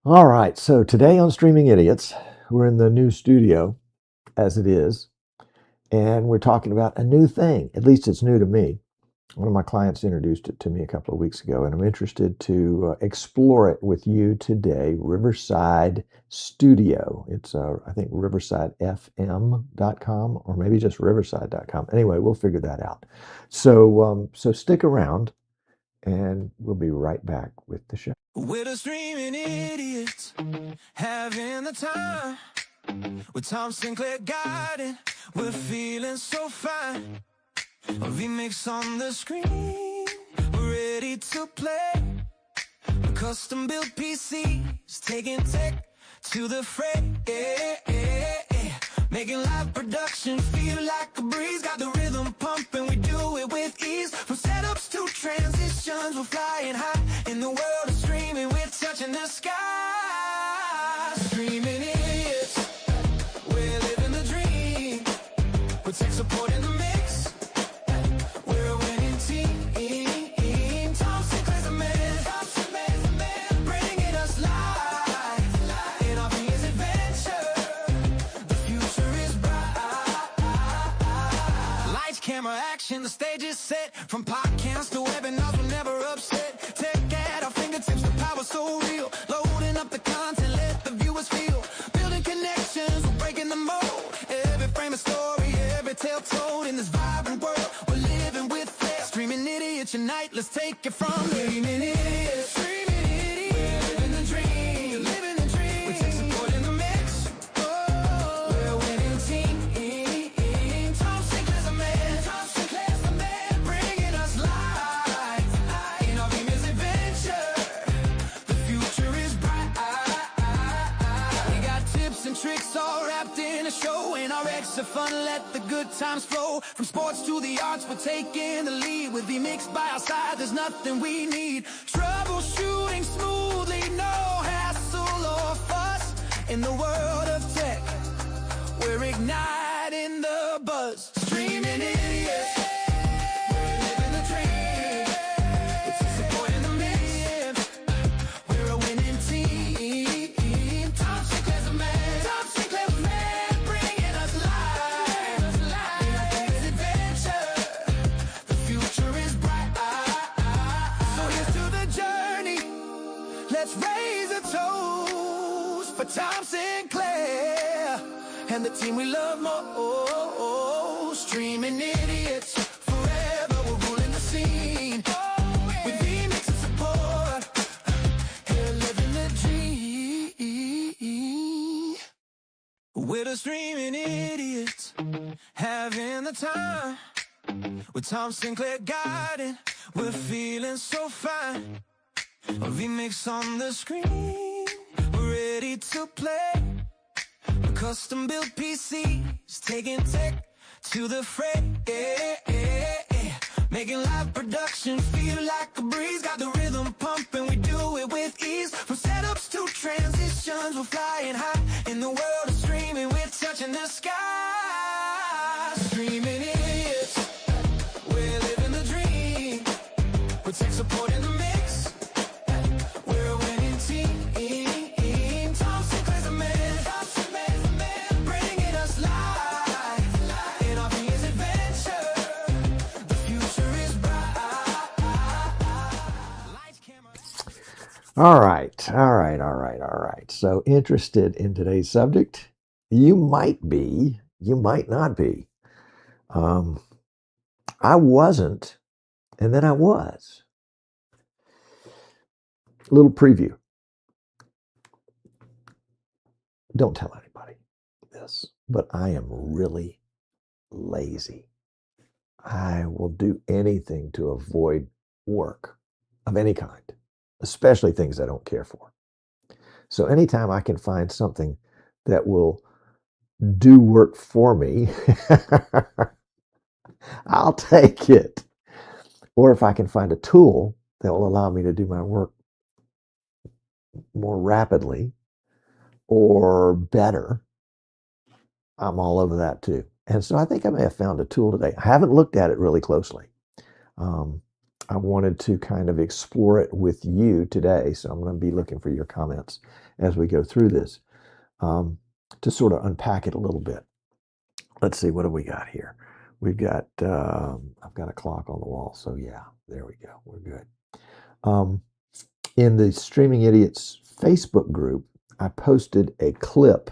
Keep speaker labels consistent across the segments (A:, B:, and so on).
A: All right, so today on Streaming Idiots, we're in the new studio, as it is, and we're talking about a new thing. At least it's new to me. One of my clients introduced it to me a couple of weeks ago, and I'm interested to explore it with you today. Riverside Studio. It's, I think, riversidefm.com, or maybe just riverside.com. Anyway, we'll figure that out. So stick around, and we'll be right back with the show.
B: We're the streaming idiots, having the time. With Tom Sinclair guiding, we're feeling so fine. A vMix on the screen, we're ready to play. Custom built PCs, taking tech to the fray. Making live production feel like a breeze. Got the rhythm pumping, we do it with ease. From setups to transitions, we're flying high. In the world of streaming, we're touching the sky. Streaming idiots, we're living the dream. With tech support in the mix, we're a winning team. Tom Sinclair's a man, bringing us live in our biggest adventure. The future is bright. Lights, camera, action, the stage is set. From podcasts to webinars, we're never upset. Tech at our fingertips, the power so real. Loading up the content, let the viewers feel. Building connections, we're breaking the mold. Every frame a story, every tale told. In this vibrant world, we're living with flair. Streaming idiots unite, let's take it from here. Streaming idiots, streaming idiots. We're living the dream, living the dream. We take support in the mix. Oh, we're a winning team. Tom Sinclair's a man, bringing us live in our biggest adventure. The future is bright. We got tips and tricks all wrapped in a show. And our extra fun, let the good times flow. From sports to the arts, we're taking the lead. With vMix by our side, there's nothing we need. Troubleshooting smoothly, no hassle or fuss. In the world of tech, we're igniting the buzz. Streaming idiots, we're living the dream. With support in the mix, we're a winning team. Tom Sinclair's a man, bringing us live in our biggest adventure. The future is bright. So here's to the journey. Let's raise a toast for Tom Sinclair and the team we love most. Streaming idiots, forever we're ruling the scene. With vMix and support, here living the dream. We're the streaming idiots, having the time. With Tom Sinclair guiding, we're feeling so fine. A vMix on the screen, we're ready to play. Custom built PCs, taking tech to the fray. Making live production feel like a breeze. Got the rhythm pumping, we do it with ease. From setups to transitions, we're flying high. In the world of streaming, we're touching the sky. Streaming idiots, we're living the dream. With tech support in the mix, we're a winning team. Tom Sinclair's a man, bringing us live in our biggest adventure. The future is bright. Lights, camera.
A: All right. So interested in today's subject? You might be, you might not be. I wasn't, and then I was. Little preview. Don't tell anybody this, but I am really lazy. I will do anything to avoid work of any kind, especially things I don't care for. So anytime I can find something that will do work for me, I'll take it. Or if I can find a tool that will allow me to do my work more rapidly or better, I'm all over that too. And so I think I may have found a tool today. I haven't looked at it really closely. I wanted to kind of explore it with you today. So I'm going to be looking for your comments as we go through this to sort of unpack it a little bit. Let's see, what do we got here? We've got, I've got a clock on the wall. So yeah, there we go. We're good. In the Streaming Idiots Facebook group, I posted a clip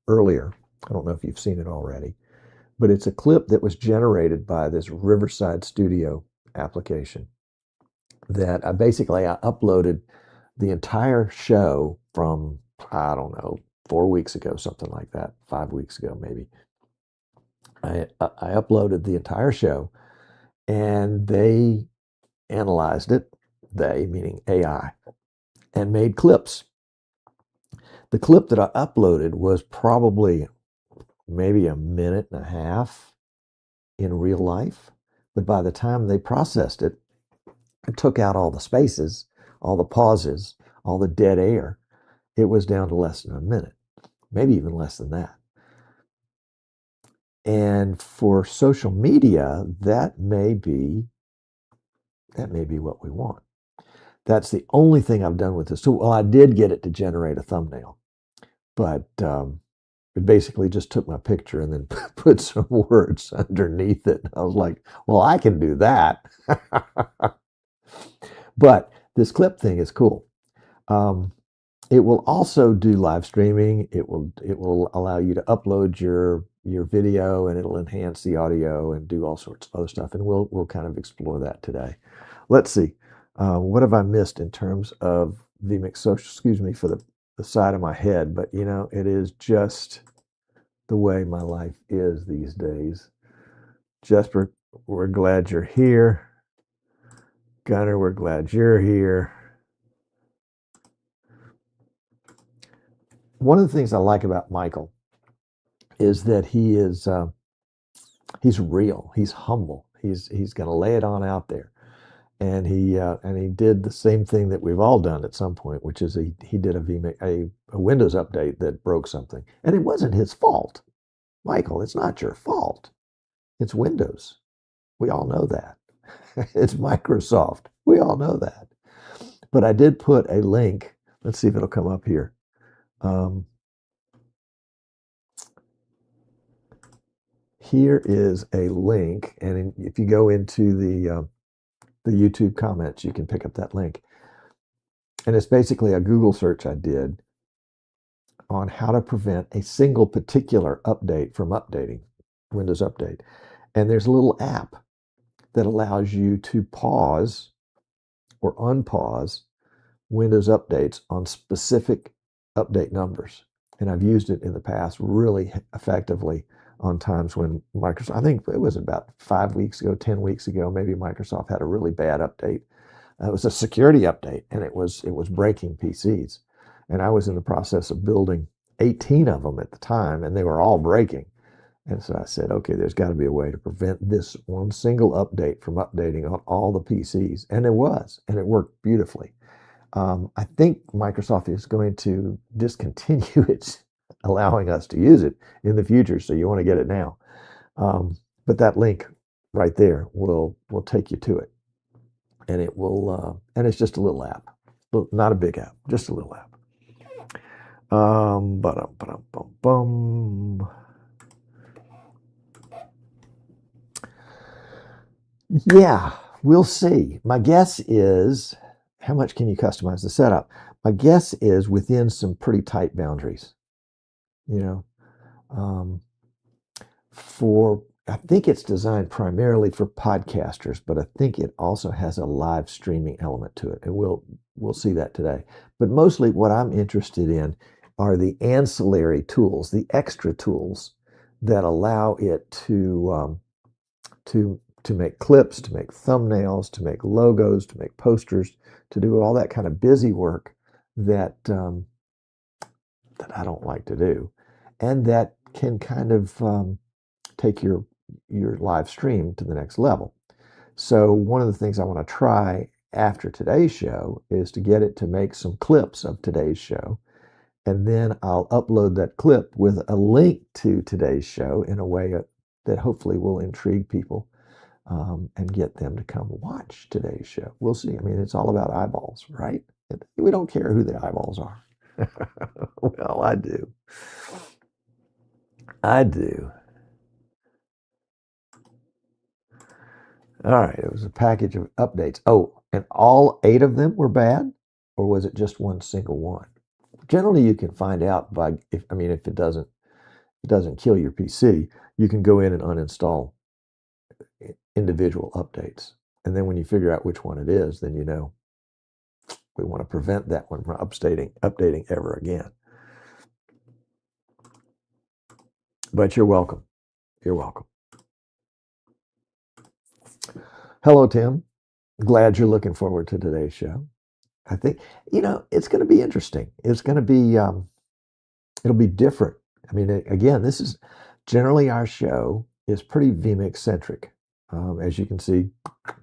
A: earlier. I don't know if you've seen it already, but it's a clip that was generated by this Riverside Studio application that I uploaded the entire show from, I don't know, 4 weeks ago, something like that, 5 weeks ago, maybe. I uploaded the entire show and they analyzed it, they meaning AI, and made clips. The clip that I uploaded was probably maybe a minute and a half in real life. But by the time they processed it and took out all the spaces, all the pauses, all the dead air, it was down to less than a minute, maybe even less than that. And for social media, that may be what we want. That's the only thing I've done with this tool. Well, I did get it to generate a thumbnail, but it basically just took my picture and then put some words underneath it. I was like, well, I can do that. But this clip thing is cool. It will also do live streaming. It will allow you to upload your video, and it'll enhance the audio and do all sorts of other stuff. And we'll kind of explore that today. Let's see. What have I missed in terms of vMix Social? Excuse me for the side of my head, but you know, it is just the way my life is these days. Jesper, we're glad you're here. Gunnar, we're glad you're here. One of the things I like about Michael is that he's real. He's humble. He's going to lay it on out there. And he did the same thing that we've all done at some point, which is he did a Windows update that broke something, and it wasn't his fault. Michael, it's not your fault. It's Windows. We all know that. It's Microsoft. We all know that. But I did put a link. Let's see if it'll come up here. Here is a link, and if you go into the YouTube comments, you can pick up that link. And it's basically a Google search I did on how to prevent a single particular update from updating, Windows Update. And there's a little app that allows you to pause or unpause Windows updates on specific update numbers. And I've used it in the past really effectively on times when Microsoft, I think it was about 5 weeks ago, 10 weeks ago, maybe Microsoft had a really bad update. It was a security update, and it was breaking PCs. And I was in the process of building 18 of them at the time, and they were all breaking. And so I said, okay, there's got to be a way to prevent this one single update from updating on all the PCs. And it was, and it worked beautifully. I think Microsoft is going to discontinue its allowing us to use it in the future, so you want to get it now. But that link right there will take you to it, and it will, and it's just a little app, not a big app, just a little app. Yeah, we'll see. My guess is, how much can you customize the setup? My guess is within some pretty tight boundaries. You know, I think it's designed primarily for podcasters, but I think it also has a live streaming element to it, and we'll see that today. But mostly, what I'm interested in are the ancillary tools, the extra tools that allow it to make clips, to make thumbnails, to make logos, to make posters, to do all that kind of busy work that I don't like to do, and that can kind of take your live stream to the next level. So one of the things I want to try after today's show is to get it to make some clips of today's show, and then I'll upload that clip with a link to today's show in a way that hopefully will intrigue people and get them to come watch today's show. We'll see. I mean, it's all about eyeballs, right? We don't care who the eyeballs are. Well, I do. I do. All right, it was a package of updates. Oh, and all 8 of them were bad, or was it just one single one? Generally, you can find out by if it doesn't kill your PC, you can go in and uninstall individual updates, and then when you figure out which one it is, then you know we want to prevent that one from updating ever again. But you're welcome. You're welcome. Hello, Tim. Glad you're looking forward to today's show. I think, it's going to be interesting. It's going to be, it'll be different. I mean, again, this is generally our show is pretty vMix centric. As you can see,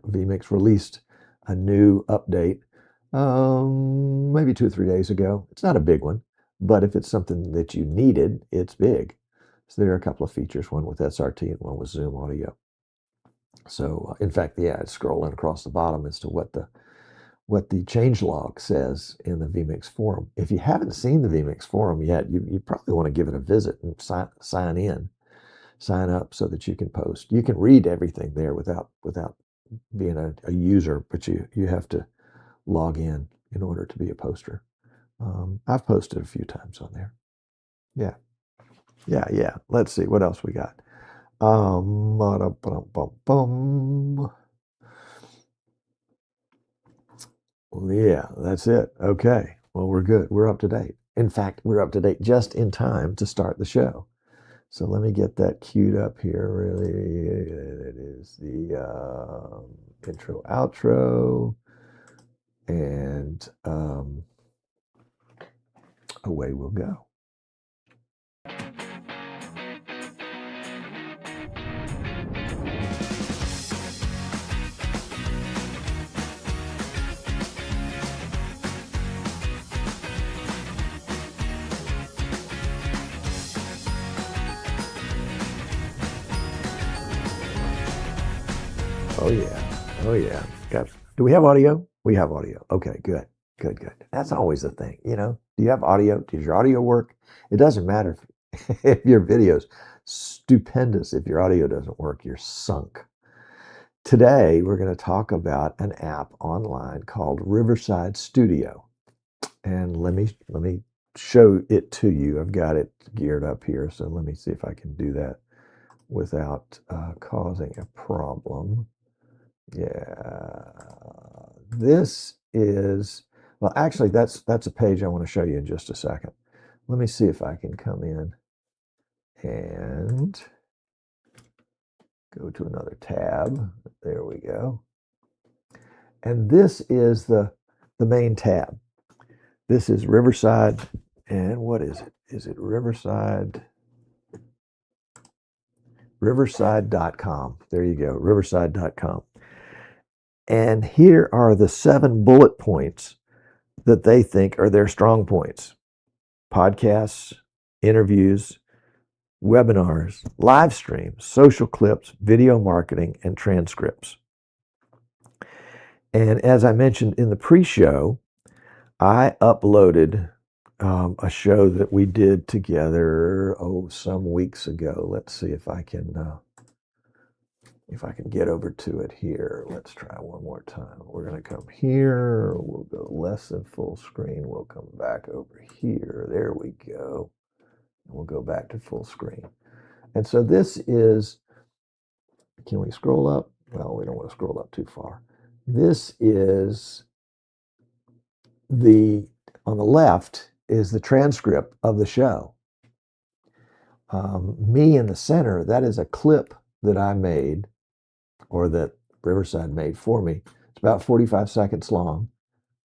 A: vMix released a new update maybe 2 or 3 days ago. It's not a big one, but if it's something that you needed, it's big. So there are a couple of features, one with SRT and one with Zoom audio. So in fact, it's scrolling across the bottom as to what the changelog says in the vMix forum. If you haven't seen the vMix forum yet, you probably want to give it a visit and sign up so that you can post. You can read everything there without being a user, but you have to log in order to be a poster. I've posted a few times on there. Yeah. Let's see what else we got. Yeah, that's it. Okay. Well, we're good. We're up to date. In fact, we're up to date just in time to start the show. So let me get that queued up here. Really, it is the intro, outro, and away we'll go. Oh yeah. Do we have audio? We have audio. Okay, good. That's always the thing, Do you have audio? Does your audio work? It doesn't matter if your video's stupendous. If your audio doesn't work, you're sunk. Today, we're going to talk about an app online called Riverside Studio. And let me show it to you. I've got it geared up here, so let me see if I can do that without causing a problem. Yeah, this is, well, actually, that's a page I want to show you in just a second. Let me see if I can come in and go to another tab. There we go. And this is the main tab. This is Riverside, and what is it? Is it Riverside? Riverside.com. There you go, Riverside.com. And here are the 7 bullet points that they think are their strong points: podcasts, interviews, webinars, live streams, social clips, video marketing, and transcripts. And as I mentioned in the pre-show, I uploaded a show that we did together, some weeks ago. Let's see if I can get over to it here. Let's try one more time. We're going to come here. We'll go less than full screen. We'll come back over here. There we go. We'll go back to full screen. And so this is, can we scroll up? Well, we don't want to scroll up too far. This is on the left is the transcript of the show. Me in the center, that is a clip that I made, or that Riverside made for me. It's about 45 seconds long.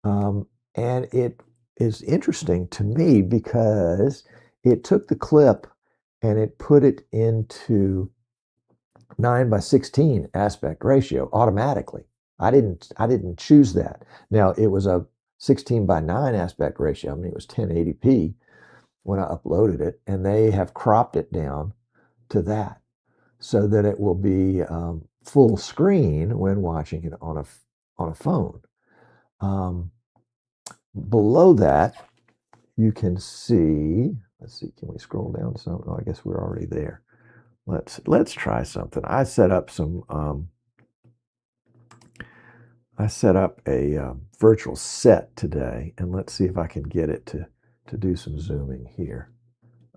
A: And it is interesting to me because it took the clip and it put it into 9:16 aspect ratio automatically. I didn't choose that. Now, it was a 16:9 aspect ratio. I mean, it was 1080p when I uploaded it, and they have cropped it down to that so that it will be full screen when watching it on a phone. Below that, you can see, let's see, can we scroll down some? Oh, I guess we're already there. Let's try something. I set up a virtual set today, and let's see if I can get it to do some zooming here.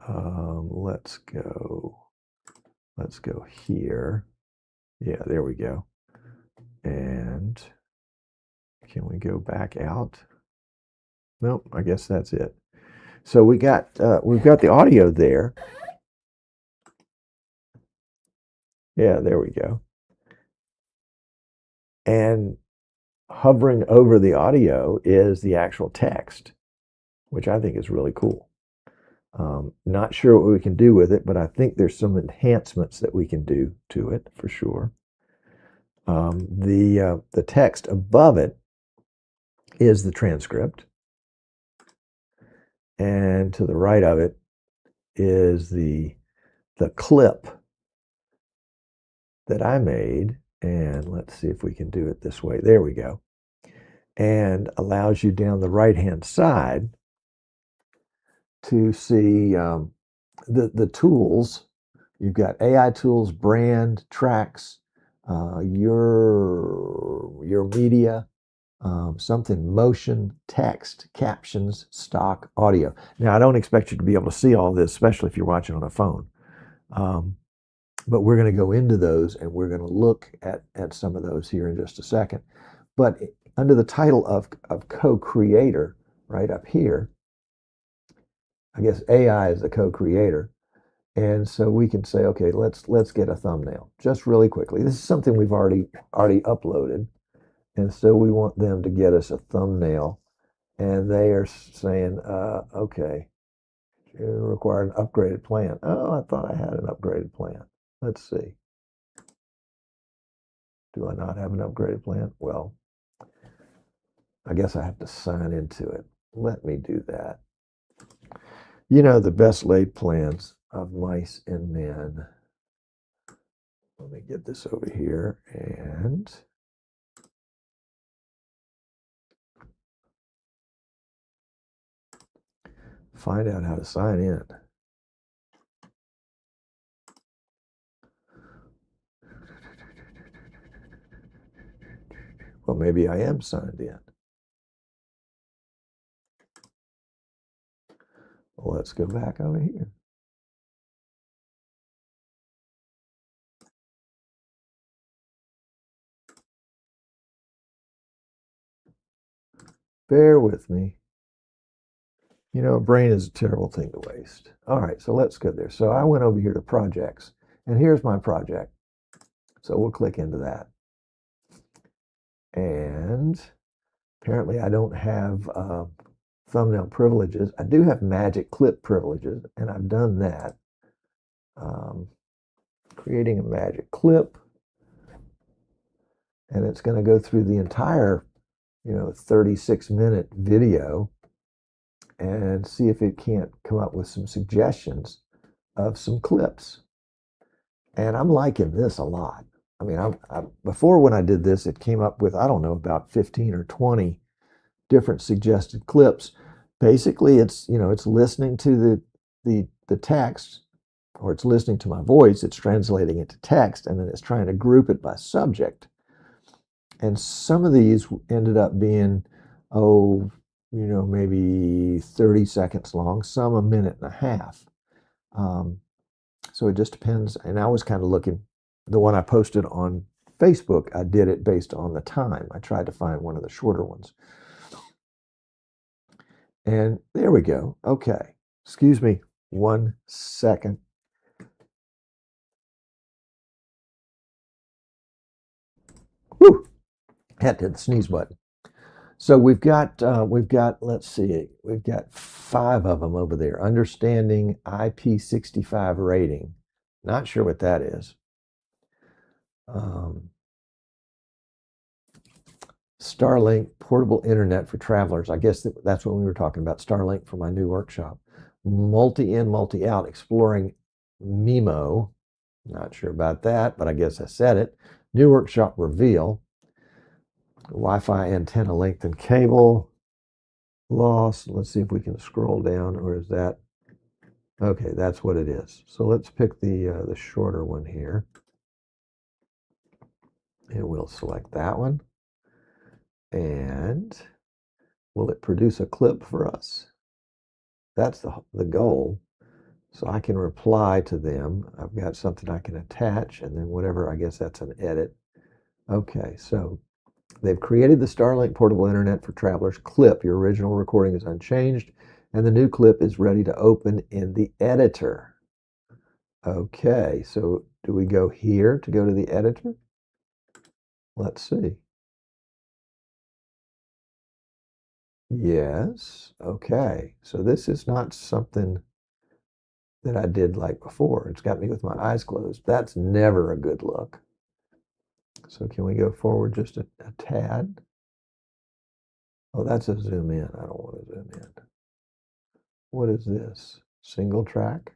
A: Let's go here. Yeah, there we go. And can we go back out? Nope, I guess that's it. So we've got the audio there. Yeah, there we go. And hovering over the audio is the actual text, which I think is really cool. Not sure what we can do with it, but I think there's some enhancements that we can do to it for sure. The text above it is the transcript, and to the right of it is the clip that I made. And let's see if we can do it this way. There we go. And allows you down the right-hand side to see the tools. You've got AI tools, brand, tracks, your media, something, motion, text, captions, stock, audio. Now, I don't expect you to be able to see all this, especially if you're watching on a phone. But we're going to go into those, and we're going to look at some of those here in just a second. But under the title of co-creator, right up here, I guess AI is the co-creator. And so we can say, okay, let's get a thumbnail just really quickly. This is something we've already uploaded. And so we want them to get us a thumbnail. And they are saying, okay, you require an upgraded plan. Oh, I thought I had an upgraded plan. Let's see. Do I not have an upgraded plan? Well, I guess I have to sign into it. Let me do that. You know, the best laid plans of mice and men. Let me get this over here and find out how to sign in. Well, maybe I am signed in. Well, let's go back over here. Bear with me. You know, a brain is a terrible thing to waste. All right, so let's go there. So I went over here to projects, and here's my project. So we'll click into that. And apparently I don't have thumbnail privileges. I do have magic clip privileges, and I've done that. Creating a magic clip, and it's going to go through the entire, 36-minute video and see if it can't come up with some suggestions of some clips. And I'm liking this a lot. I mean, before when I did this, it came up with, I don't know, about 15 or 20 different suggested clips. Basically, it's listening to the text, or it's listening to my voice, it's translating it to text, and then it's trying to group it by subject. And some of these ended up being, maybe 30 seconds long, some a minute and a half. So it just depends. And I was kind of looking, the one I posted on Facebook, I did it based on the time. I tried to find one of the shorter ones. And there we go. Okay. Excuse me 1 second. Whew. Had to hit the sneeze button. So we've got, let's see, we've got 5 of them over there. Understanding IP65 rating. Not sure what that is. Starlink portable internet for travelers. I guess that's what we were talking about. Starlink for my new workshop. Multi-in, multi-out, exploring MIMO. Not sure about that, but I guess I said it. New workshop reveal. Wi-Fi antenna length and cable. Loss. Let's see if we can scroll down, or is that... Okay, that's what it is. So let's pick the shorter one here. And we'll select that one. And will it produce a clip for us? That's the goal. So I can reply to them. I've got something I can attach, and then whatever, I guess that's an edit. Okay, so they've created the Starlink portable internet for travelers clip. Your original recording is unchanged, and the new clip is ready to open in the editor. Okay, so do we go here to go to the editor? Let's see. Yes, okay. So this is not something that I did like before. It's got me with my eyes closed. That's never a good look. So can we go forward just a tad? Oh, that's a zoom in. I don't want to zoom in. What is this? Single track?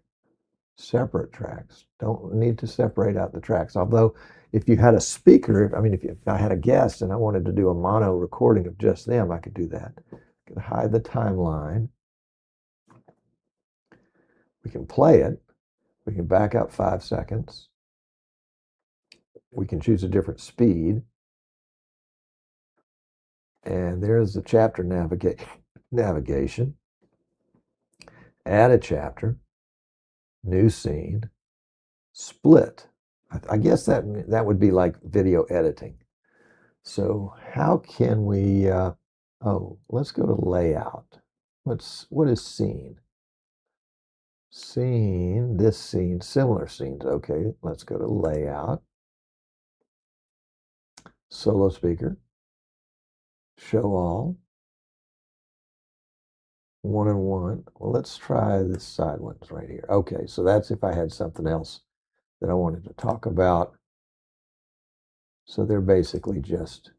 A: Separate tracks. Don't need to separate out the tracks. Although if you had a speaker, I mean, if I had a guest and I wanted to do a mono recording of just them, I could do that. I could hide the timeline. We can play it. We can back up 5 seconds. We can choose a different speed. And there's the chapter navigation. Add a chapter. New scene. Split. I guess that would be like video editing. So how can we, oh, let's go to layout. What is scene? Scene, this scene, similar scenes. Okay, let's go to layout. Solo speaker. Show all. One-on-one. Well, let's try this side ones right here. Okay, so that's if I had something else that I wanted to talk about. So they're basically just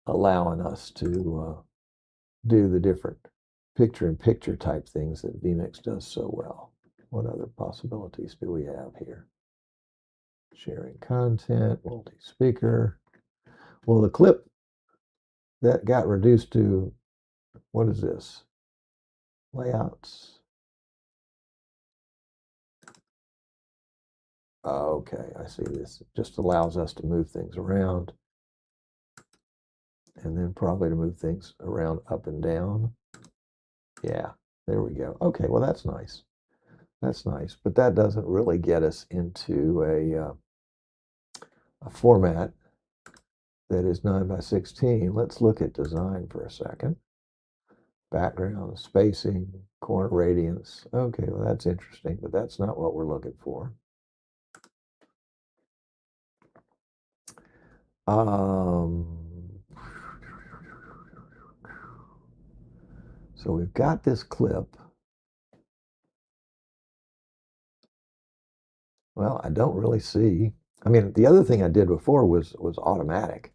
A: allowing us to do the different picture-in-picture type things that vMix does so well. What other possibilities do we have here? Sharing content, multi-speaker. Well, the clip that got reduced to, what is this? Layouts. Okay, I see this. It just allows us to move things around. And then probably to move things around up and down. Yeah, there we go. Okay, well, that's nice. That's nice, but that doesn't really get us into a format that is 9:16. Let's look at design for a second. Background, spacing, corner radiance. Okay, well, that's interesting, but that's not what we're looking for. So we've got this clip. Well, I don't really see. I mean, the other thing I did before was automatic.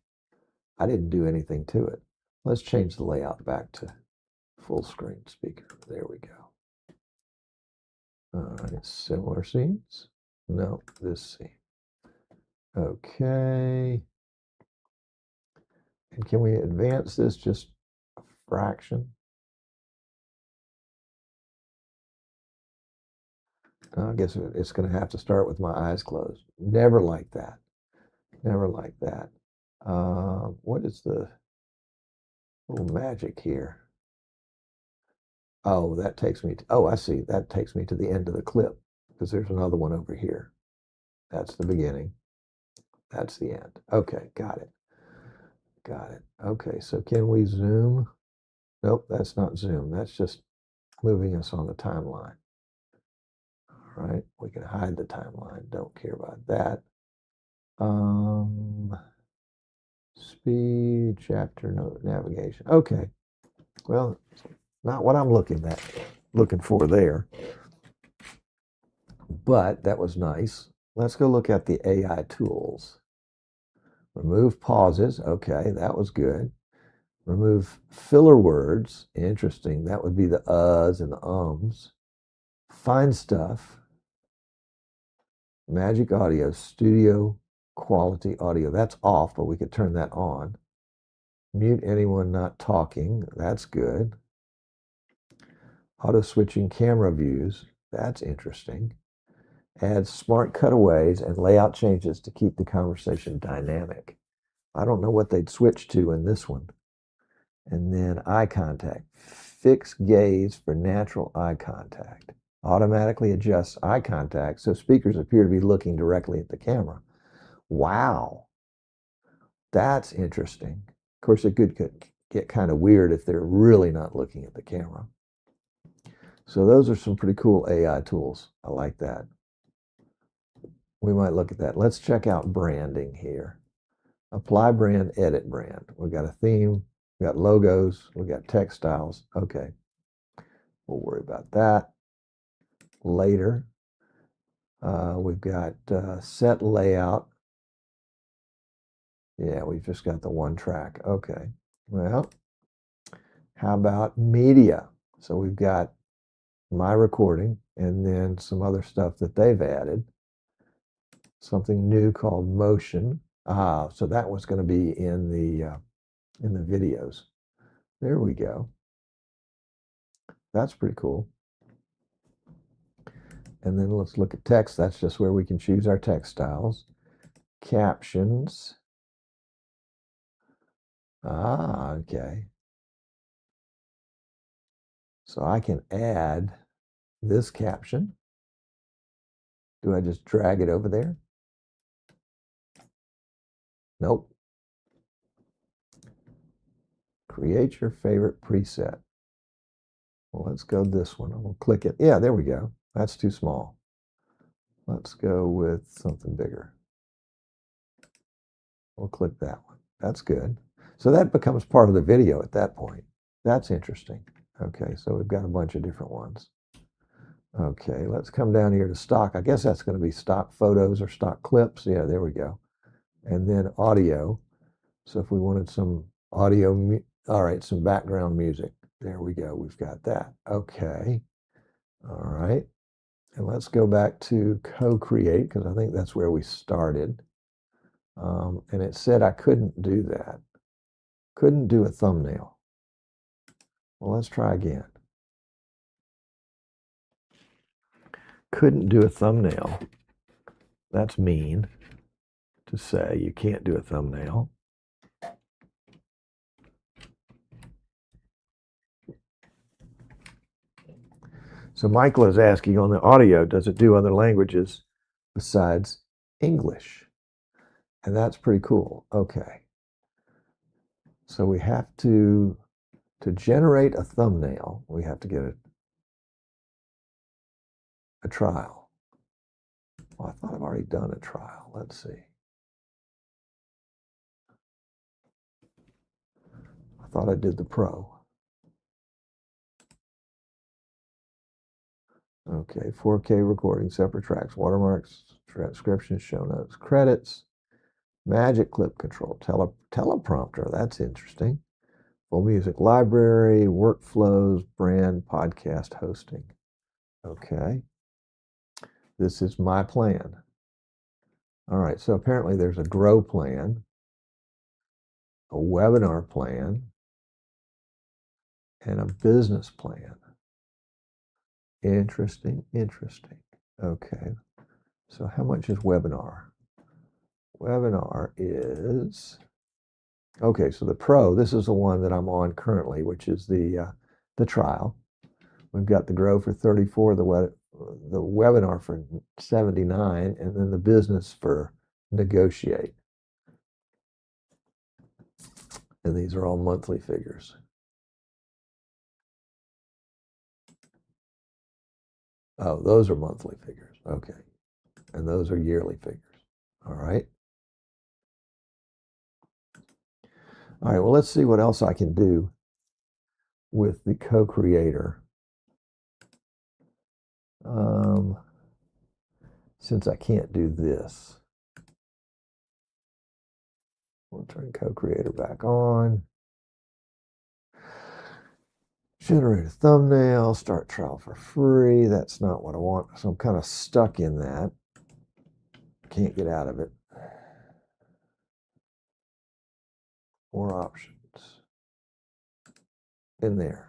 A: I didn't do anything to it. Let's change the layout back to full screen speaker. There we go. All right, similar scenes. No, this scene. Okay. And can we advance this just a fraction? I guess it's going to have to start with my eyes closed. Never like that. Never like that. What is the little magic here? Oh, that takes me to, oh, I see. That takes me to the end of the clip because there's another one over here. That's the beginning. That's the end. Okay, got it. Got it. Okay, so can we zoom? Nope, that's not zoom. That's just moving us on the timeline. All right, we can hide the timeline. Don't care about that. Speed, chapter, navigation. Okay, well, not what I'm looking for there. But that was nice. Let's go look at the AI tools. Remove pauses. Okay, that was good. Remove filler words. Interesting. That would be the uhs and the ums. Find stuff. Magic Audio Studio quality audio. That's off, but we could turn that on. Mute anyone not talking. That's good. Auto switching camera views. That's interesting. Add smart cutaways and layout changes to keep the conversation dynamic. I don't know what they'd switch to in this one. And then eye contact. Fix gaze for natural eye contact. Automatically adjusts eye contact so speakers appear to be looking directly at the camera. Wow. That's interesting. Of course, it could get kind of weird if they're really not looking at the camera. So those are some pretty cool AI tools. I like that. We might look at that. Let's check out branding here. Apply brand, edit brand. We've got a theme, we got logos, we got text styles. Okay, we'll worry about that later. We've got set layout. Yeah, we've just got the one track. Okay, well, how about media? So we've got my recording and then some other stuff that they've added. Something new called motion. So that was going to be in the videos. There we go. That's pretty cool. And then let's look at text. That's just where we can choose our text styles. Captions. Okay. So I can add this caption. Do I just drag it over there? Nope. Create your favorite preset. Well, let's go this one. We'll click it. Yeah, there we go. That's too small. Let's go with something bigger. We'll click that one. That's good. So that becomes part of the video at that point. That's interesting. Okay, so we've got a bunch of different ones. Okay, let's come down here to stock. I guess that's going to be stock photos or stock clips. Yeah, there we go. And then audio. So if we wanted some audio, all right, some background music. There we go. We've got that. Okay. All right. And let's go back to co-create because I think that's where we started. And it said I couldn't do that. Couldn't do a thumbnail. Well, let's try again. Couldn't do a thumbnail. That's mean to say you can't do a thumbnail. So Michael is asking on the audio, does it do other languages besides English? And that's pretty cool. Okay. So we have to generate a thumbnail, we have to get a trial. Well, I thought I've already done a trial. Let's see. I thought I did the pro. Okay, 4K recording, separate tracks, watermarks, transcriptions, show notes, credits, magic clip control, teleprompter. That's interesting. Full music library, workflows, brand, podcast hosting. Okay. This is my plan. All right, so apparently there's a grow plan, a webinar plan, and a business plan. Interesting, interesting. Okay, so how much is webinar? Webinar is, okay, so the pro, this is the one that I'm on currently, which is the trial. We've got the grow for 34, the webinar for 79, and then the business for negotiate. And these are all monthly figures. Oh, those are monthly figures. Okay. And those are yearly figures. All right. All right, well, let's see what else I can do with the co-creator. Since I can't do this, we'll turn co-creator back on. Generate a thumbnail, start trial for free. That's not what I want. So I'm kind of stuck in that. Can't get out of it. More options in there.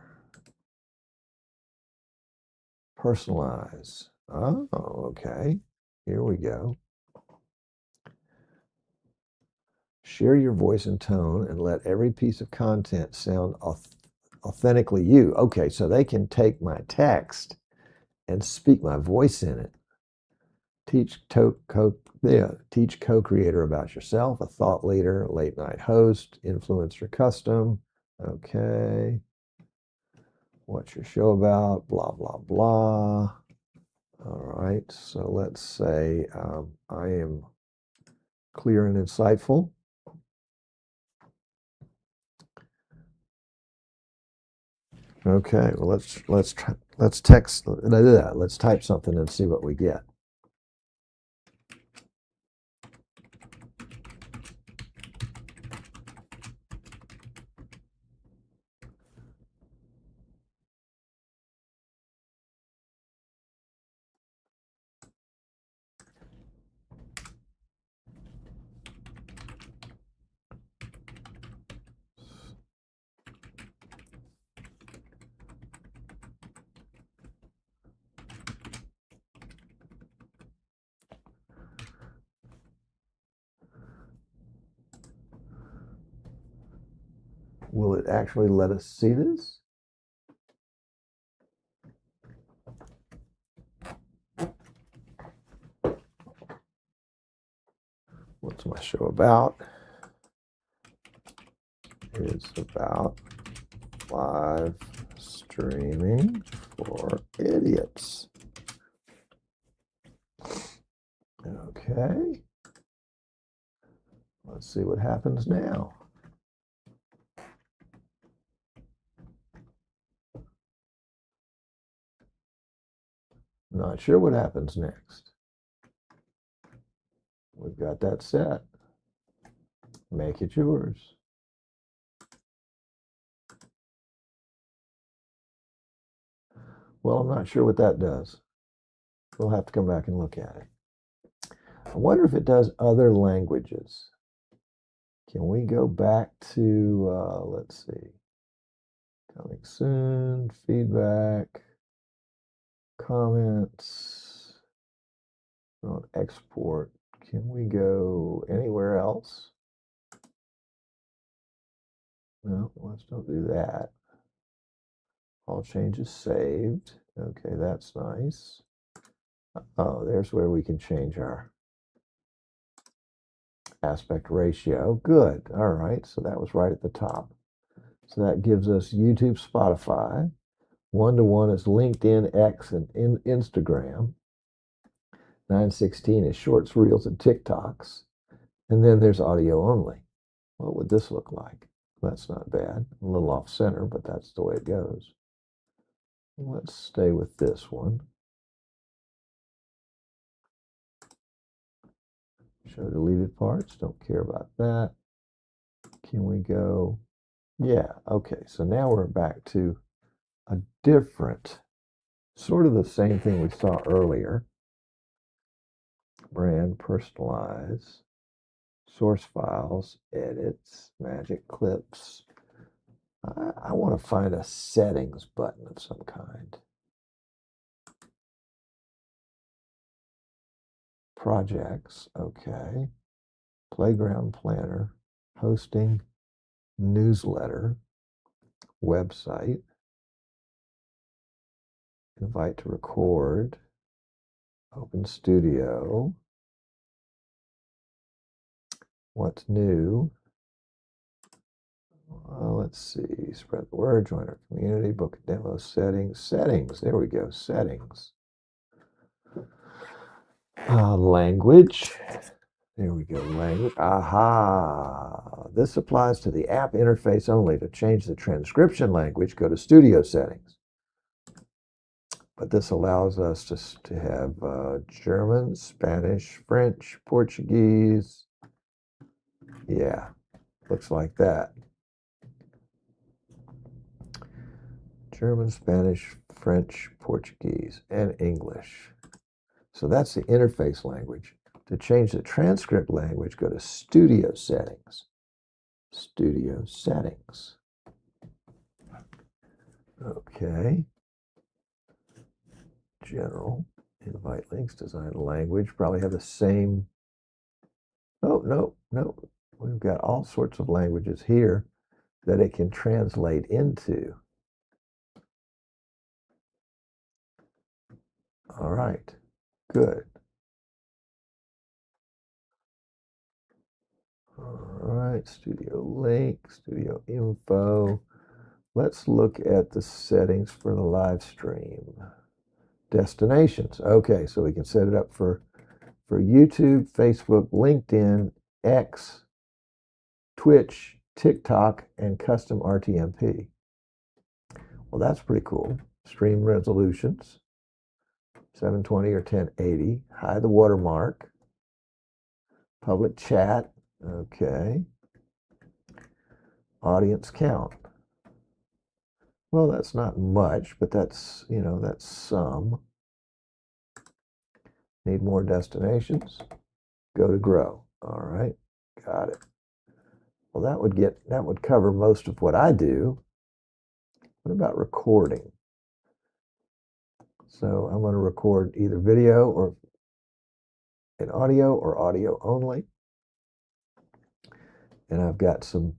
A: Personalize. Oh, okay. Here we go. Share your voice and tone and let every piece of content sound authentically you. Okay, so they can take my text and speak my voice in it. Teach co-creator about yourself, a thought leader, late night host, influencer custom. Okay. What's your show about? Blah, blah, blah. All right, so let's say I am clear and insightful. Okay, well let's text. Let's type something and see what we get. Will it actually let us see this? What's my show about? It's about live streaming for idiots. Okay. Let's see what happens now. Not sure what happens next. We've got that set. Make it yours. Well, I'm not sure what that does. We'll have to come back and look at it. I wonder if it does other languages. Can we go back to, let's see, coming soon, feedback, comments, on export. Can we go anywhere else? No, let's don't do that. All changes saved. Okay, that's nice. Oh, there's where we can change our aspect ratio. Good. All right, so that was right at the top. So that gives us YouTube, Spotify. 1:1 is LinkedIn, X, and Instagram. 9:16 is Shorts, Reels, and TikToks. And then there's audio only. What would this look like? That's not bad. A little off center, but that's the way it goes. Let's stay with this one. Show deleted parts. Don't care about that. Can we go? Yeah, okay. So now we're back to a different, sort of the same thing we saw earlier. Brand, personalize, source files, edits, magic clips. I want to find a settings button of some kind. Projects, okay. Playground planner, hosting, newsletter, website, invite to record, open studio. What's new? Let's see, spread the word, join our community, book a demo, settings, there we go, settings. Language, there we go, language, aha. This applies to the app interface only. To change the transcription language, go to studio settings. But this allows us to have German, Spanish, French, Portuguese. Yeah, looks like that. German, Spanish, French, Portuguese, and English. So that's the interface language. To change the transcript language, go to Studio Settings. studio settings. Okay. General, invite links, design language, probably have the same. Oh, no. We've got all sorts of languages here that it can translate into. All right, good. All right, studio link, studio info. Let's look at the settings for the live stream. Destinations. Okay, so we can set it up for YouTube, Facebook, LinkedIn, X, Twitch, TikTok, and custom RTMP. Well, that's pretty cool. Stream resolutions, 720 or 1080. Hide the watermark. Public chat. Okay. Audience count. Well, that's not much, but that's, that's some. Need more destinations. Go to grow. All right. Got it. Well, that would cover most of what I do. What about recording? So I'm going to record either video or in audio or audio only. And I've got some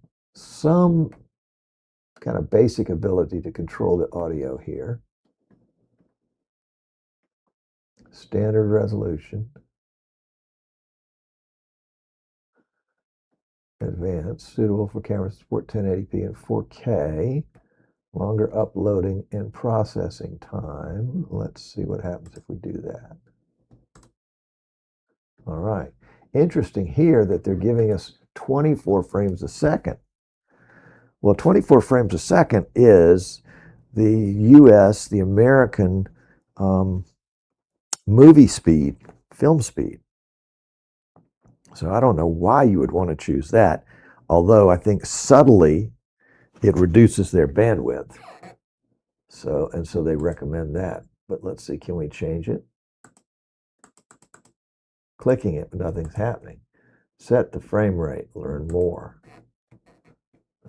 A: kind of basic ability to control the audio here. Standard resolution. Advanced, suitable for cameras support 1080p and 4K. Longer uploading and processing time. Let's see what happens if we do that. All right. Interesting here that they're giving us 24 frames a second. Well, 24 frames a second is the US, the American movie speed, film speed. So I don't know why you would want to choose that, although I think subtly it reduces their bandwidth. So they recommend that. But let's see, can we change it? Clicking it, but nothing's happening. Set the frame rate, learn more.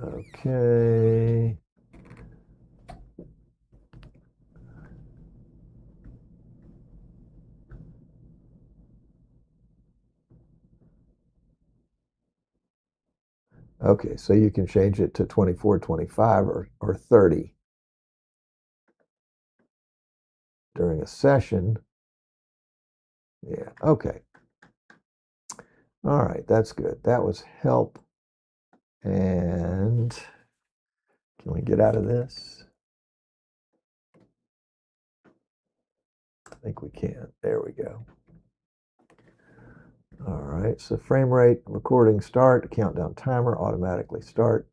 A: Okay. Okay, so you can change it to 24, 25, or 30 during a session. Yeah, okay. All right, that's good. That was help. And can we get out of this? I think we can. There we go. All right, so frame rate, recording start, countdown timer, automatically start,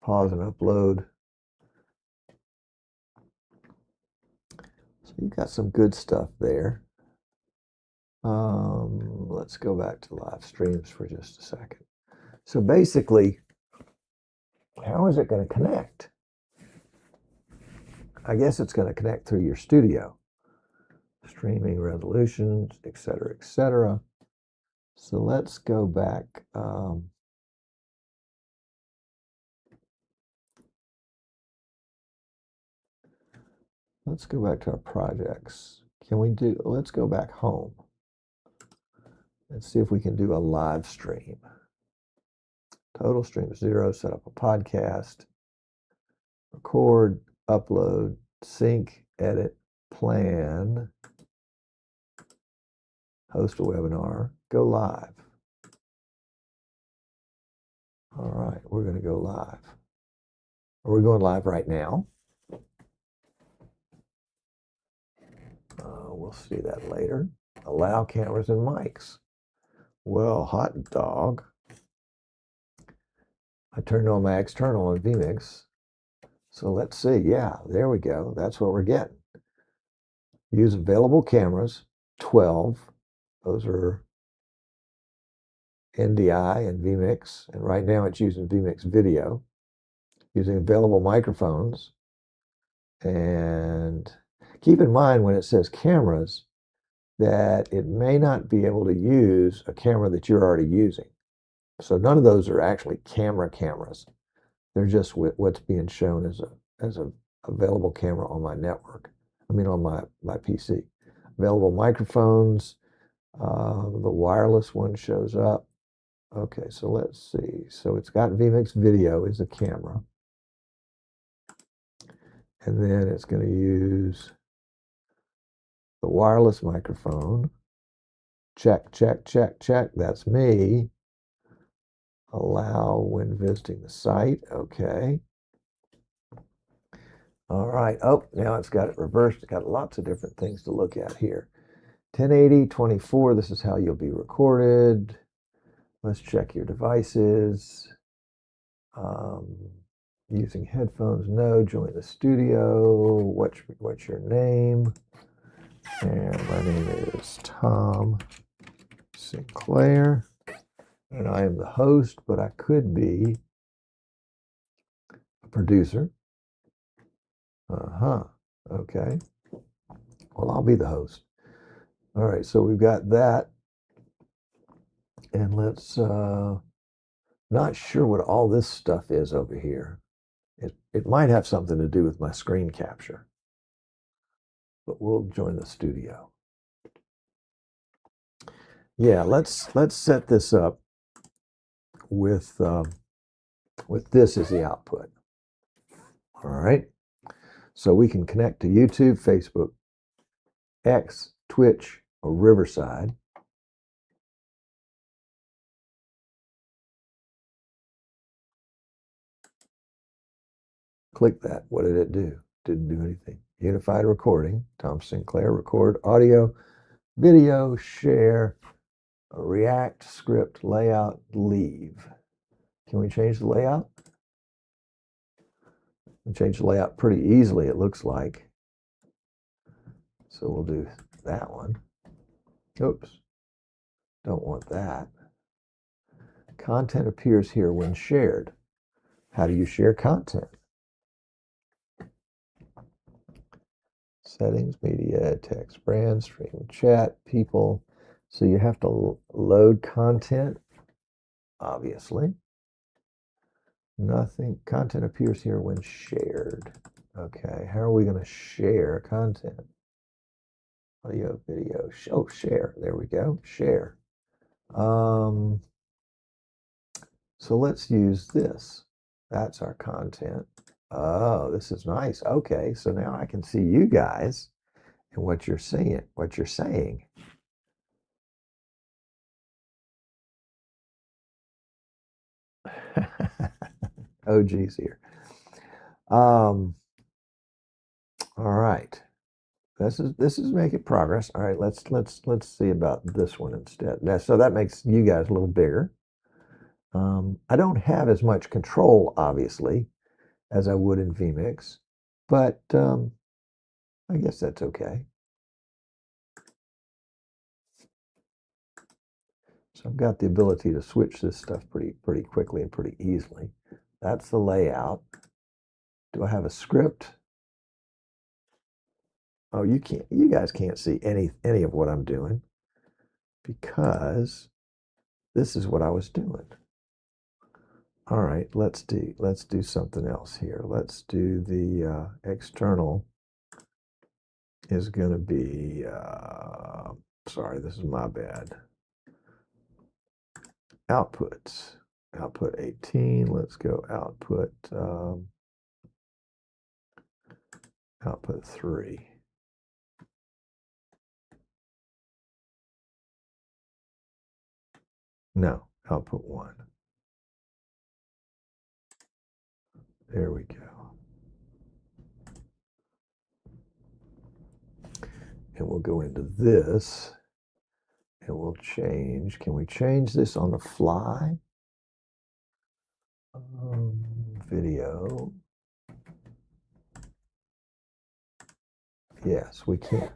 A: pause and upload. So you've got some good stuff there. Let's go back to live streams for just a second. So basically, how is it going to connect? I guess it's going to connect through your studio. Streaming resolutions, et cetera, et cetera. So let's go back. Let's go back to our projects. Let's go back home. Let's see if we can do a live stream. Total stream 0, set up a podcast, record, upload, sync, edit, plan, host a webinar, go live. All right, we're going to go live. Are we going live right now? We'll see that later. Allow cameras and mics. Well, hot dog. I turned on my external on vMix. So let's see. Yeah, there we go. That's what we're getting. Use available cameras, 12. Those are NDI and vMix. And right now it's using vMix video. Using available microphones. And keep in mind when it says cameras that it may not be able to use a camera that you're already using. So none of those are actually cameras. They're just what's being shown as a available camera on my network. I mean, on my PC. Available microphones. The wireless one shows up. Okay, so let's see. So it's got vMix Video as a camera. And then it's going to use the wireless microphone. Check, check, check, check. That's me. Allow when visiting the site. Okay. All right. Oh, now it's got it reversed. It's got lots of different things to look at here. 1080, 24. This is how you'll be recorded. Let's check your devices. Using headphones, no. Join the studio. What's your name? And my name is Tom Sinclair. And I am the host, but I could be a producer. Okay. Well, I'll be the host. All right, so we've got that. And let's, not sure what all this stuff is over here. It might have something to do with my screen capture. But we'll join the studio. Yeah, let's set this up with this as the output. All right. So we can connect to YouTube, Facebook, X, Twitch, or Riverside. Click that. What did it do? Didn't do anything. Unified recording. Tom Sinclair, record audio, video, share, react, script, layout, leave. Can we change the layout? We change the layout pretty easily, it looks like. So we'll do that one. Oops. Don't want that. Content appears here when shared. How do you share content? Settings, media, text, brand, stream, chat, people. So you have to load content, obviously. Nothing. Content appears here when shared. Okay, how are we going to share content? Audio, video. Oh, share. There we go. Share. So let's use this. That's our content. Oh, this is nice. Okay, so now I can see you guys and what you're saying. Oh, geez, here. All right. This is making progress. All right, let's see about this one instead. Now, so that makes you guys a little bigger. I don't have as much control, obviously, as I would in vMix, but I guess that's okay. So I've got the ability to switch this stuff pretty quickly and pretty easily. That's the layout. Do I have a script? Oh, you guys can't see any of what I'm doing because this is what I was doing. All right, let's do something else here. Let's do the external is going to be sorry, this is my bad. Outputs. Output 18. Let's go output output 3. No, output 1. There we go. And we'll go into this and we'll change. Can we change this on the fly? Video. Yes, we can.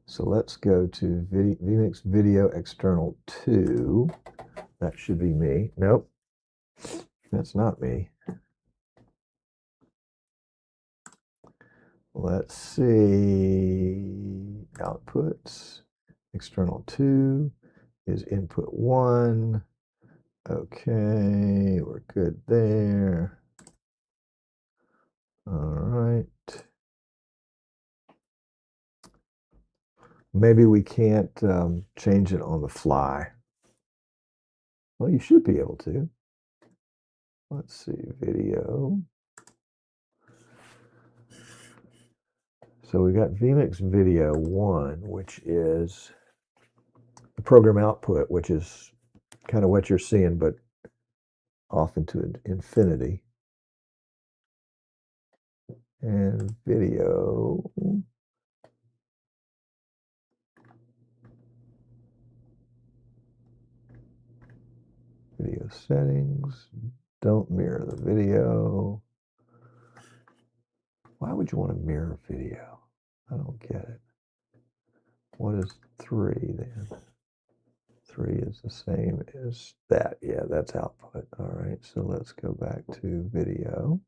A: So let's go to vMix Video External 2. That should be me. Nope, that's not me. Let's see. Outputs. External 2 is input 1. Okay, we're good there. All right. Maybe we can't change it on the fly. Well, you should be able to. Let's see, video. So we got vMix video 1, which is the program output, which is kind of what you're seeing, but off into infinity. And video settings, don't mirror the video. Why would you want to mirror video? I don't get it. What is 3 then? 3 is the same as that. Yeah, that's output. All right, so let's go back to video.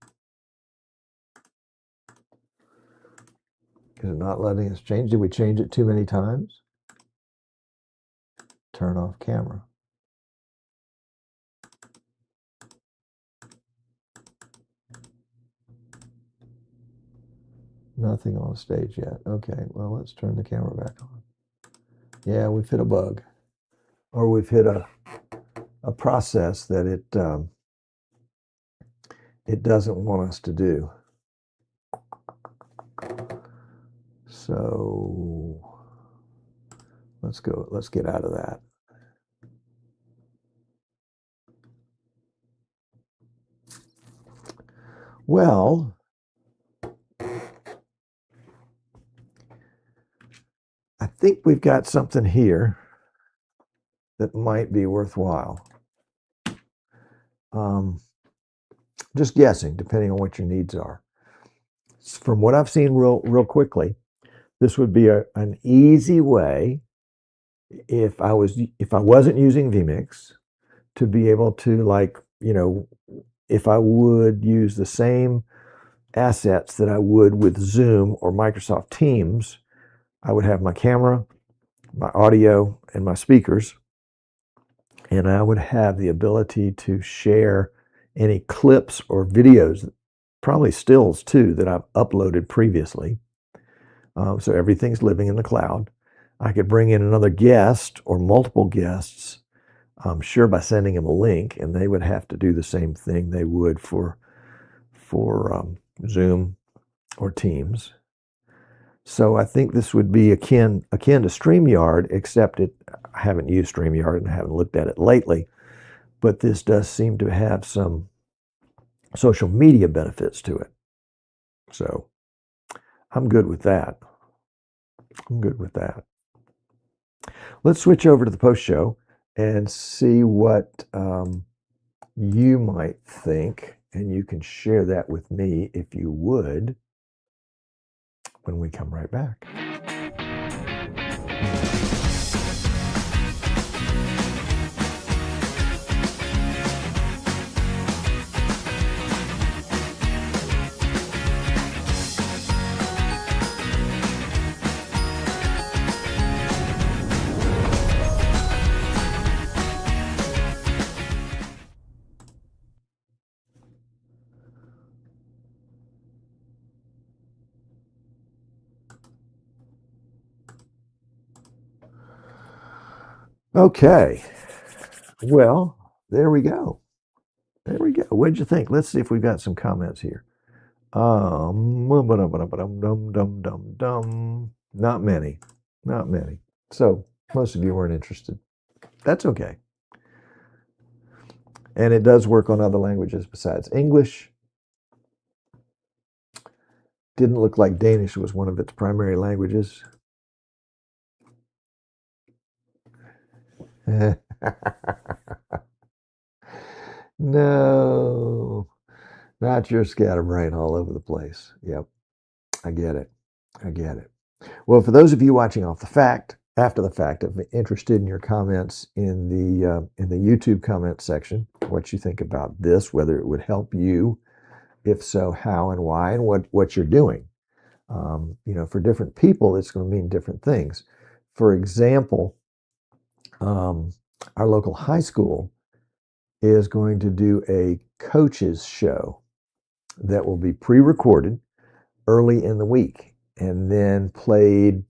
A: Is it not letting us change? Did we change it too many times? Turn off camera. Nothing on stage yet. Okay, well, let's turn the camera back on. Yeah, we've hit a bug. Or we've hit a process that it doesn't want us to do. So let's get out of that. Well, I think we've got something here that might be worthwhile. Just guessing, depending on what your needs are. From what I've seen real quickly, this would be an easy way, if I wasn't using vMix, to be able to, like, if I would use the same assets that I would with Zoom or Microsoft Teams, I would have my camera, my audio, and my speakers, and I would have the ability to share any clips or videos, probably stills too, that I've uploaded previously. So everything's living in the cloud. I could bring in another guest or multiple guests, I'm sure, by sending them a link, and they would have to do the same thing they would for Zoom or Teams. So I think this would be akin to StreamYard, except I haven't used StreamYard and I haven't looked at it lately. But this does seem to have some social media benefits to it. So I'm good with that. Let's switch over to the post show and see what you might think. And you can share that with me if you would when we come right back. Okay, well, there we go. What'd you think? Let's see if we've got some comments here. Not many. So most of you weren't interested. That's okay. And it does work on other languages besides English. Didn't look like Danish was one of its primary languages. No, not your scatterbrain all over the place. Yep, I get it. Well, for those of you watching after the fact, I'm interested in your comments in the YouTube comment section. What you think about this? Whether it would help you, if so, how and why, and what you're doing. For different people, it's going to mean different things. For example, our local high school is going to do a coaches show that will be pre-recorded early in the week and then played,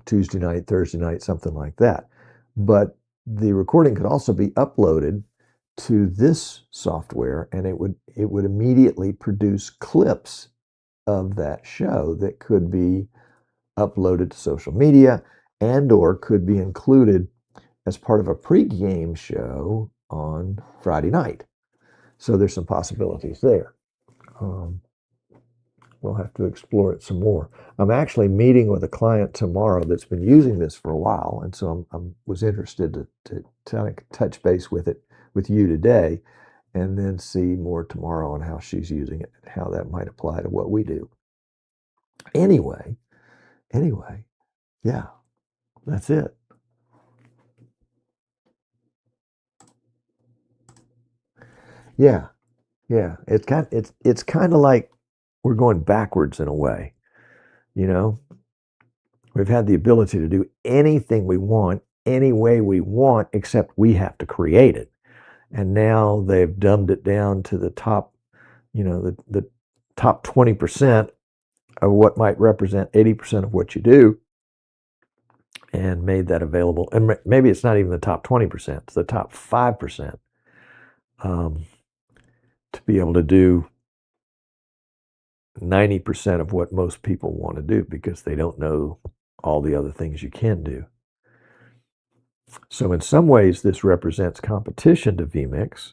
A: Tuesday night, Thursday night, something like that. But the recording could also be uploaded to this software, and it would immediately produce clips of that show that could be uploaded to social media and or could be included as part of a pregame show on Friday night. So there's some possibilities there. We'll have to explore it some more. I'm actually meeting with a client tomorrow that's been using this for a while, and so I was interested to touch base with you today, and then see more tomorrow on how she's using it and how that might apply to what we do. Anyway, yeah, that's it. Yeah, it's kind of like we're going backwards in a way. We've had the ability to do anything we want, any way we want, except we have to create it. And now they've dumbed it down to the top, the top 20% of what might represent 80% of what you do, and made that available. And maybe it's not even the top 20%, it's the top 5%, to be able to do 90% of what most people want to do, because they don't know all the other things you can do. So in some ways, this represents competition to vMix.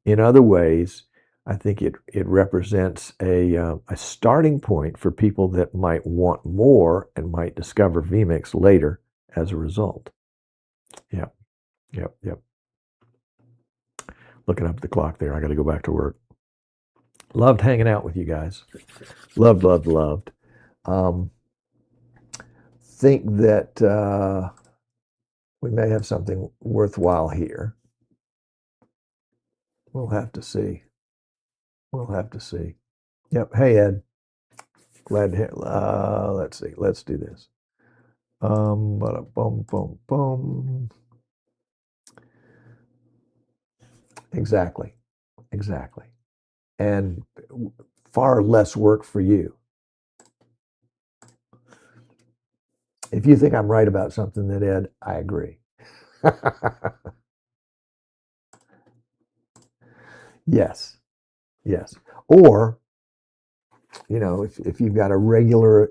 A: In other ways, I think it represents a starting point for people that might want more and might discover vMix later as a result. Yep. Looking up at the clock there. I got to go back to work. Loved hanging out with you guys. Loved. Think that we may have something worthwhile here. We'll have to see. Yep. Hey, Ed. Glad to hear. Let's see. Let's do this. Boom. Exactly. And far less work for you. If you think I'm right about something, then Ed, I agree. Yes. Or, if you've got a regularly,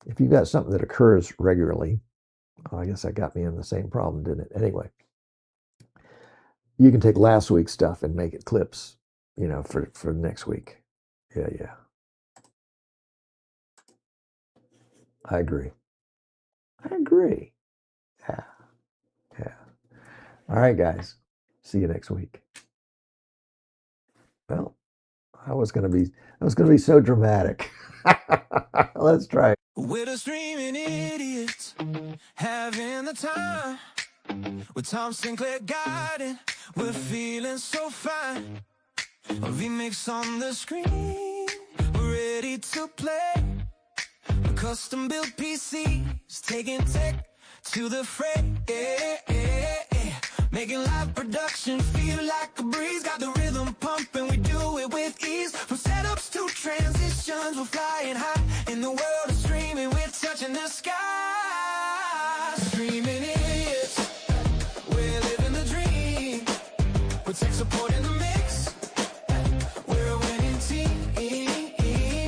A: if you've got something that occurs regularly, I guess that got me in the same problem, didn't it? Anyway, you can take last week's stuff and make it clips, for next week. Yeah. I agree. Yeah. All right, guys. See you next week. Well, I was going to be so dramatic. Let's try it.
B: We're the streaming idiots, having the time. With Tom Sinclair guiding, we're feeling so fine. A vMix on the screen, we're ready to play. Custom built PCs, taking tech to the fray. Making live production feel like a breeze. Got the rhythm pumping, we do it with ease. From setups to transitions, we're flying high. In the world of streaming, we're touching the sky. Streaming idiots, we're living the dream. With tech support in the mix, we're a winning team.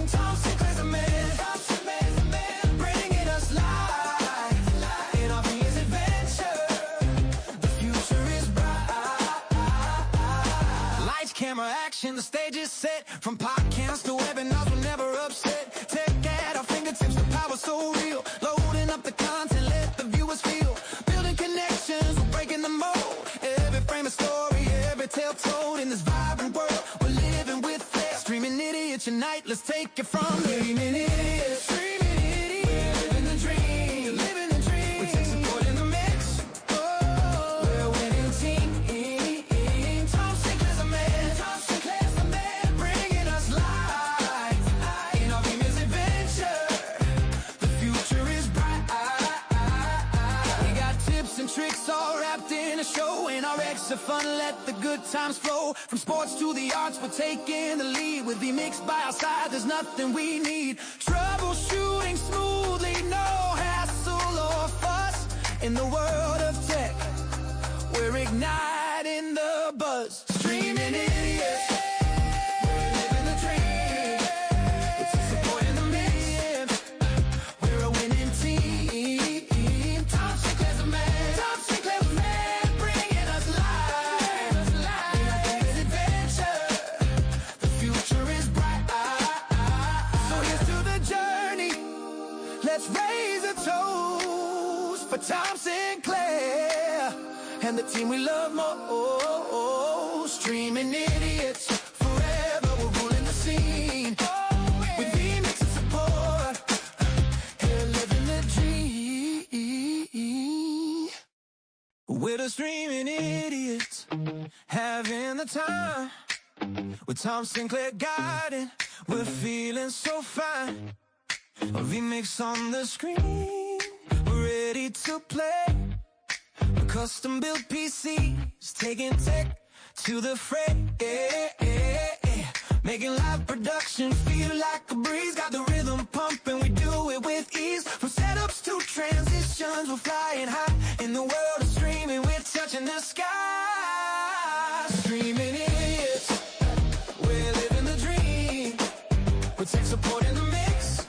B: Tom Sinclair's the man, bringing us live in our VMix adventure. The future is bright. Lights, camera, action, the stage is set. From podcasts to webinars, we're never upset. Tech at our fingertips, the power's so real. Loading up the content, let the viewers feel. Building connections, we're breaking the mold. Every frame a story, every tale told. In this vibrant world, we're living with flair. Streaming idiots unite, let's take it from here. Streaming idiots, we're living the dream. Living the dream. We take support in the mix. Oh, we're a winning team. Tom Sinclair's the man, bringing us live in our VMix adventure. The future is bright. mix of fun, let the good times flow. From sports to the arts, we're taking the lead. With vMix by our side, there's nothing we need. Troubleshooting smoothly, no hassle or fuss. In the world of tech, we're igniting the buzz. Streaming idiots, we're living the dream. It's supporting the mix, we're a winning team. Tom Sinclair's a man, Tom Sinclair's a man, bringing us live. In our daily adventure, the future is bright. So here's to the journey, let's raise a toast for Tom Sinclair and the team we love most. Streaming idiots, forever we're ruling the scene. With vMix and support, here living the dream. We're the streaming idiots, having the time. With Tom Sinclair guiding, we're feeling so fine. vMix on the screen, we're ready to play. Custom built PCs, taking tech to the fray. Making live production feel like a breeze. Got the rhythm pumping, we do it with ease. From setups to transitions, we're flying high. In the world of streaming, we're touching the sky. Streaming idiots, we're living the dream. With tech support in the mix,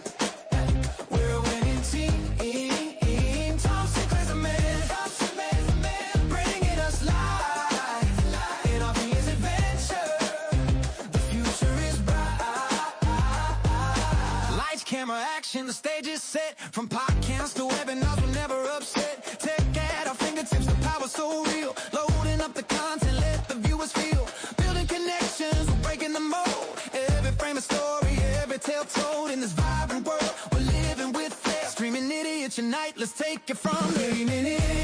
B: we're a winning team. Tom Sinclair's a man, bringing us live in our VMix adventure. The future is bright. Lights, camera, action, the stage is set. From podcasts to webinars, we're never upset. Tech at our fingertips, the power's so real. Loading up the content, let the viewers feel. Building connections, we're breaking the mold. Every frame a story, every tale told. In this vibrant world, we're living with flair. Streaming idiots unite, let's take it from streaming idiots.